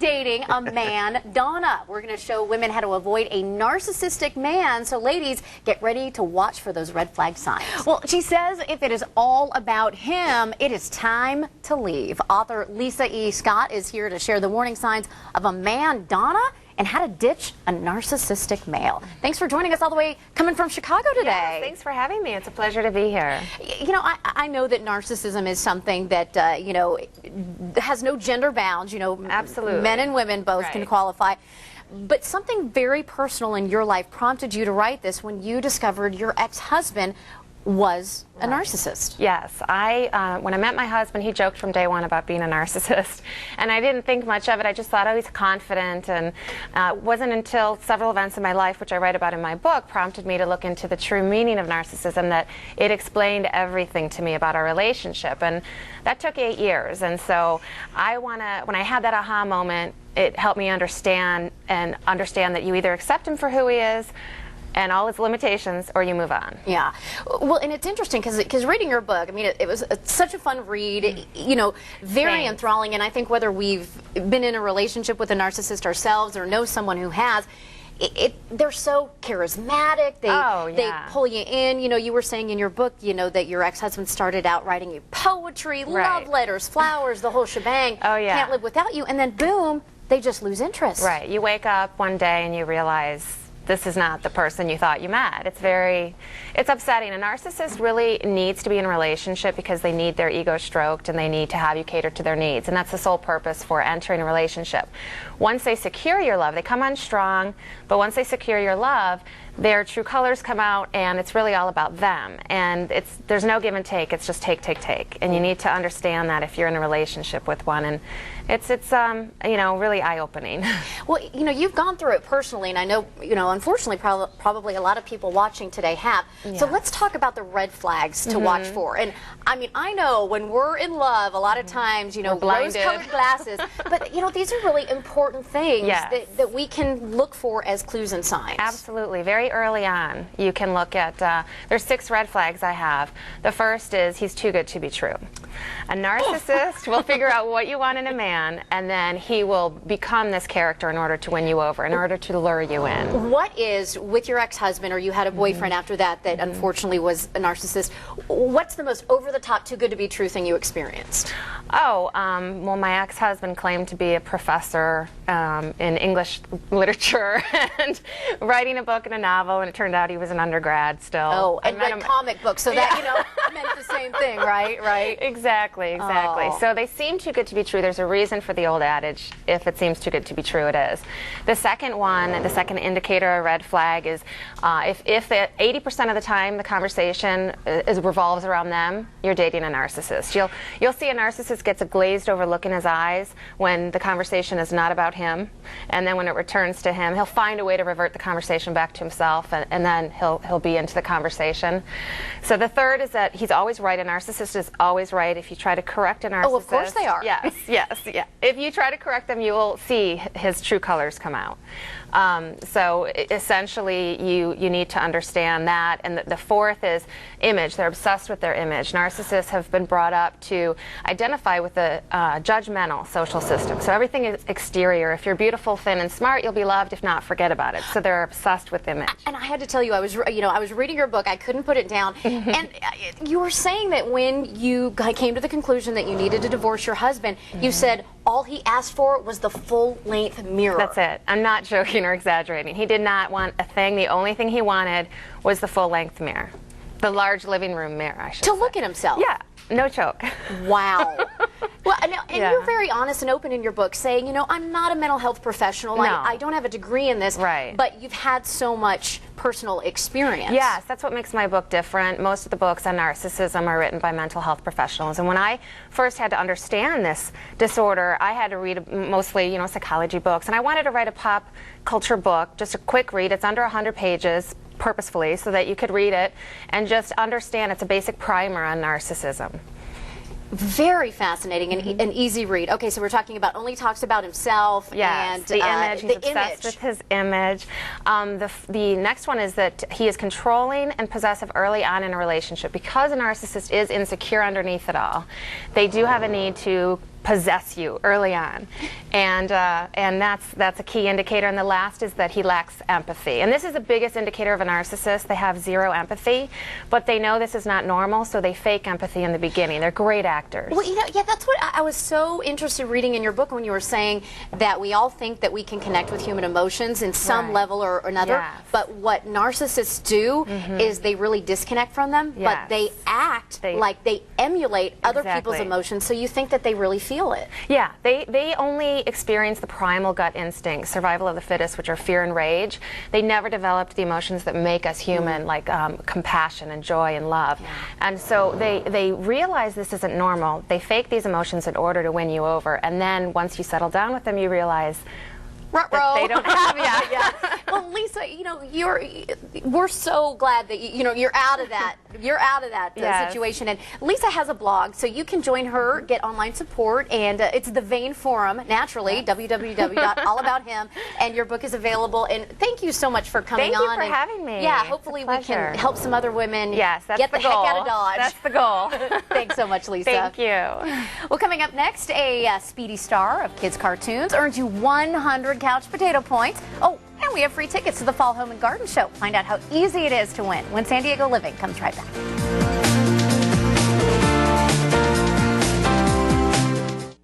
Dating a man. Donna, we're going to show women how to avoid a narcissistic man. So ladies, get ready to watch for those red flag signs. Well, she says if it is all about him, it is time to leave. Author Lisa E. Scott is here to share the warning signs of a man, Donna, and how to ditch a narcissistic male. Thanks for joining us all the way coming from Chicago today. Yes, thanks for having me. It's a pleasure to be here. You know, I know that narcissism is something that, you know, has no gender bounds. You know, absolutely. Men and women both can qualify. But something very personal in your life prompted you to write this when you discovered your ex-husband was a narcissist. Yes, when I met my husband, he joked from day one about being a narcissist, and I didn't think much of it. I just thought, oh, he's confident, and it wasn't until several events in my life, which I write about in my book, prompted me to look into the true meaning of narcissism, that it explained everything to me about our relationship, and that took 8 years. And so when I had that aha moment, it helped me understand that you either accept him for who he is and all its limitations, or you move on. Yeah. Well, and it's interesting because reading your book, I mean, it was such a fun read, you know, very enthralling, and I think whether we've been in a relationship with a narcissist ourselves or know someone who has, they're so charismatic. They pull you in. You know, you were saying in your book, you know, that your ex-husband started out writing you poetry, love letters, flowers, the whole shebang. Oh, yeah. Can't live without you. And then, boom, they just lose interest. Right. You wake up one day and you realize this is not the person you thought you met. It's upsetting. A narcissist really needs to be in a relationship because they need their ego stroked and they need to have you cater to their needs. And that's the sole purpose for entering a relationship. Once they secure your love, they come on strong, but once they secure your love, their true colors come out, and it's really all about them. And there's no give and take. It's just take, take, take. And you need to understand that if you're in a relationship with one. And it's you know, really eye-opening. Well, you know, you've gone through it personally, and I know, you know, unfortunately, probably a lot of people watching today have. Yeah. So let's talk about the red flags to watch for. And I mean, I know when we're in love, a lot of times, you know, rose-colored glasses. But you know, these are really important things that we can look for as clues and signs. Absolutely. Very early on, you can look at. There's 6 red flags I have. The first is he's too good to be true. A narcissist will figure out what you want in a man, and then he will become this character in order to win you over, in order to lure you in. What is, with your ex-husband, or you had a boyfriend after that unfortunately was a narcissist, what's the most over-the-top, too good to be true thing you experienced? Oh, well, my ex-husband claimed to be a professor in English literature and writing a book and a novel, and it turned out he was an undergrad still. Oh, and read comic books, so that, you know, meant the same thing, right? Right? Exactly, exactly. Oh. So they seem too good to be true. There's a reason for the old adage, if it seems too good to be true, it is. The second one, the second indicator, a red flag, is if 80% of the time the conversation revolves around them, you're dating a narcissist. You'll see a narcissist gets a glazed over look in his eyes when the conversation is not about him, and then when it returns to him, he'll find a way to revert the conversation back to himself, and then he'll be into the conversation. So the third is that he's always right. A narcissist is always right. If you try to correct a narcissist, oh, of course they are. Yes, yes, yeah. If you try to correct them, you will see his true colors come out. So essentially, you need to understand that. And the fourth is image. They're obsessed with their image. Narcissists have been brought up to identify with a judgmental social system. So everything is exterior. If you're beautiful, thin, and smart, you'll be loved. If not, forget about it. So they're obsessed with image. And I had to tell you, I was reading your book. I couldn't put it down. And you were saying that when you came to the conclusion that you needed to divorce your husband, you said all he asked for was the full-length mirror. That's it. I'm not joking or exaggerating. He did not want a thing. The only thing he wanted was the full-length mirror. The large living room mirror, I should say. To look at himself. Yeah. No joke. Wow. Well, and you're very honest and open in your book, saying, you know, I'm not a mental health professional. No. I don't have a degree in this. Right. But you've had so much personal experience. Yes, that's what makes my book different. Most of the books on narcissism are written by mental health professionals. And when I first had to understand this disorder, I had to read mostly, you know, psychology books. And I wanted to write a pop culture book, just a quick read. It's under 100 pages, purposefully, so that you could read it and just understand. It's a basic primer on narcissism. Very fascinating and an easy read. Okay, so we're talking about only talks about himself and the image. He's obsessed with his image. The next one is that he is controlling and possessive early on in a relationship. Because a narcissist is insecure underneath it all, they do have a need to possess you early on, and that's a key indicator. And the last is that he lacks empathy, and this is the biggest indicator of a narcissist. They have zero empathy, but they know this is not normal, so they fake empathy in the beginning. They're great actors. Well, you know, yeah, that's what I was so interested in reading in your book when you were saying that we all think that we can connect with human emotions in some level or another, yes. but what narcissists do is they really disconnect from them, but they act like they emulate other people's emotions, so you think that they really feel it. Yeah, they only experience the primal gut instincts, survival of the fittest, which are fear and rage. They never developed the emotions that make us human, like compassion and joy and love. Yeah. And so they realize this isn't normal. They fake these emotions in order to win you over, and then once you settle down with them, you realize that they don't have yet. Yeah. Well, Lisa, you know, we're so glad that you're out of that. You're out of that situation. And Lisa has a blog, so you can join her, get online support, and it's the Vein Forum, naturally, www.allabouthim, and your book is available. And thank you so much for coming on. Thank you for having me. Yeah, hopefully we can help some other women get the heck out of Dodge. That's the goal. Thanks so much, Lisa. Thank you. Well, coming up next, a speedy star of kids' cartoons earns you 100 couch potato points. Oh, and we have free tickets to the Fall Home and Garden Show. Find out how easy it is to win when San Diego Living comes right back.